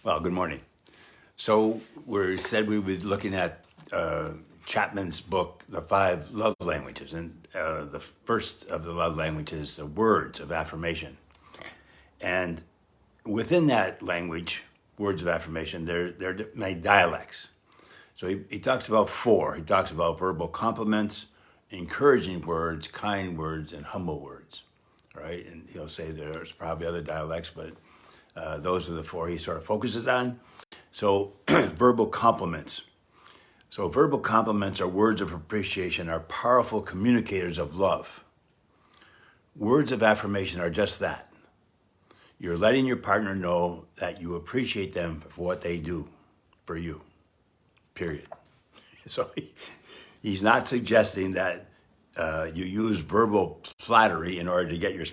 Well, good morning. So we said we would be looking at Chapman's book, The Five Love Languages, and the first of the love languages, the words of affirmation. And within that language, words of affirmation, there are many dialects. So he talks about four. He talks about verbal compliments, encouraging words, kind words, and humble words. Right? And he'll say there's probably other dialects, but those are the four he sort of focuses on. So, verbal compliments. So, verbal compliments are words of appreciation, are powerful communicators of love. Words of affirmation are just that. You're letting your partner know that you appreciate them for what they do for you, period. So, he's not suggesting that you use verbal flattery in order to get your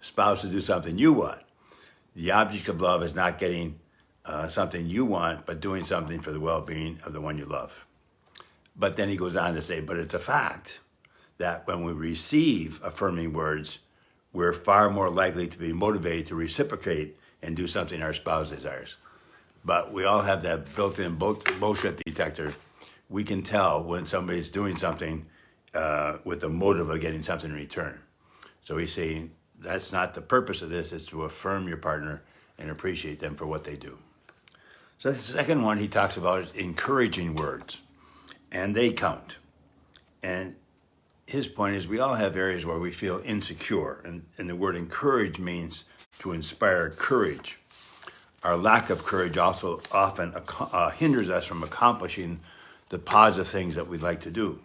spouse to do something you want. The object of love is not getting something you want, but doing something for the well-being of the one you love. But then he goes on to say, but it's a fact that when we receive affirming words, we're far more likely to be motivated to reciprocate and do something our spouse desires. But we all have that built-in bullshit detector. We can tell when somebody's doing something with the motive of getting something in return. So he's saying that's not the purpose of this, is to affirm your partner and appreciate them for what they do. So the second one he talks about is encouraging words, and they count. And his point is we all have areas where we feel insecure, and the word encourage means to inspire courage. Our lack of courage also often hinders us from accomplishing the positive things that we'd like to do.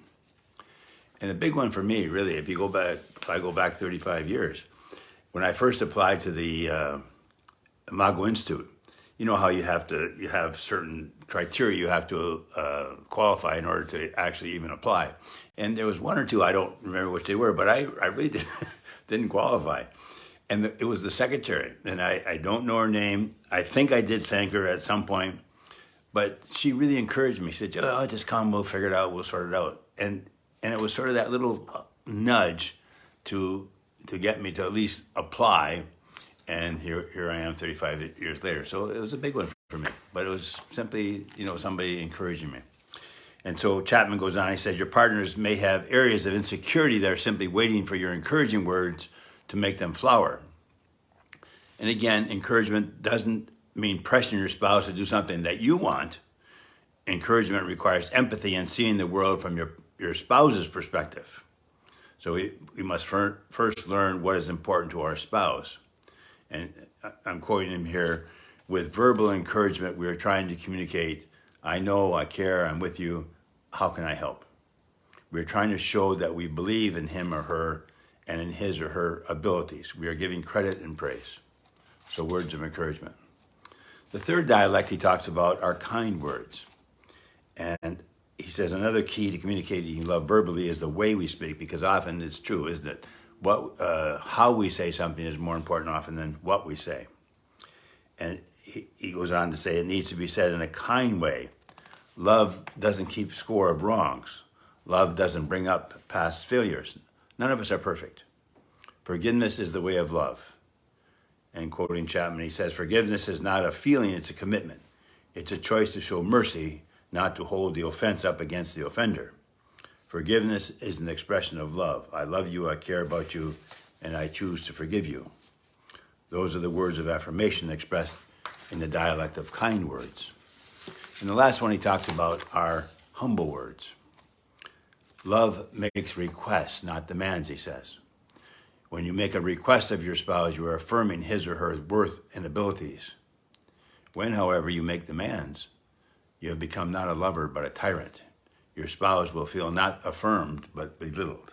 And a big one for me, if I go back 35 years, when I first applied to the Imago Institute, you know how you have certain criteria you have to qualify in order to actually even apply. And there was one or two, I don't remember which they were, but I really didn't qualify. And it was the secretary, and I don't know her name. I think I did thank her at some point, but she really encouraged me. She said, "Oh, just come, we'll figure it out, we'll sort it out." And it was sort of that little nudge to get me to at least apply. And here I am 35 years later. So it was a big one for me, but it was simply, somebody encouraging me. And so Chapman goes on, he says, your partners may have areas of insecurity that are simply waiting for your encouraging words to make them flower. And again, encouragement doesn't mean pressuring your spouse to do something that you want. Encouragement requires empathy and seeing the world from your spouse's perspective. So we must first learn what is important to our spouse. And I'm quoting him here, with verbal encouragement, we are trying to communicate, I know, I care, I'm with you, how can I help? We're trying to show that we believe in him or her and in his or her abilities. We are giving credit and praise. So words of encouragement. The third dialect he talks about are kind words. And he says another key to communicating love verbally is the way we speak, because often it's true, isn't it? How we say something is more important often than what we say. And he goes on to say it needs to be said in a kind way. Love doesn't keep score of wrongs. Love doesn't bring up past failures. None of us are perfect. Forgiveness is the way of love. And quoting Chapman, he says, forgiveness is not a feeling, it's a commitment. It's a choice to show mercy, not to hold the offense up against the offender. Forgiveness is an expression of love. I love you, I care about you, and I choose to forgive you. Those are the words of affirmation expressed in the dialect of kind words. And the last one he talks about are humble words. Love makes requests, not demands, he says. When you make a request of your spouse, you are affirming his or her worth and abilities. When, however, you make demands, you have become not a lover, but a tyrant. Your spouse will feel not affirmed, but belittled.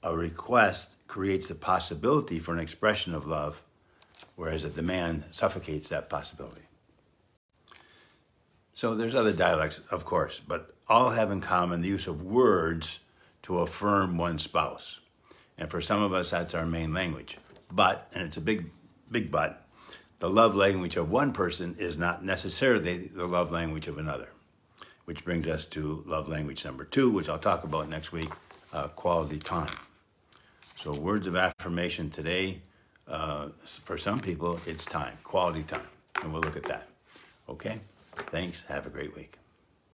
A request creates the possibility for an expression of love, whereas a demand suffocates that possibility. So there's other dialects, of course, but all have in common the use of words to affirm one's spouse. And for some of us, that's our main language. But, and it's a big but, the love language of one person is not necessarily the love language of another. Which brings us to love language number 2, which I'll talk about next week, quality time. So words of affirmation today, for some people, it's time, quality time. and we'll look at that. Okay? Thanks. Have a great week.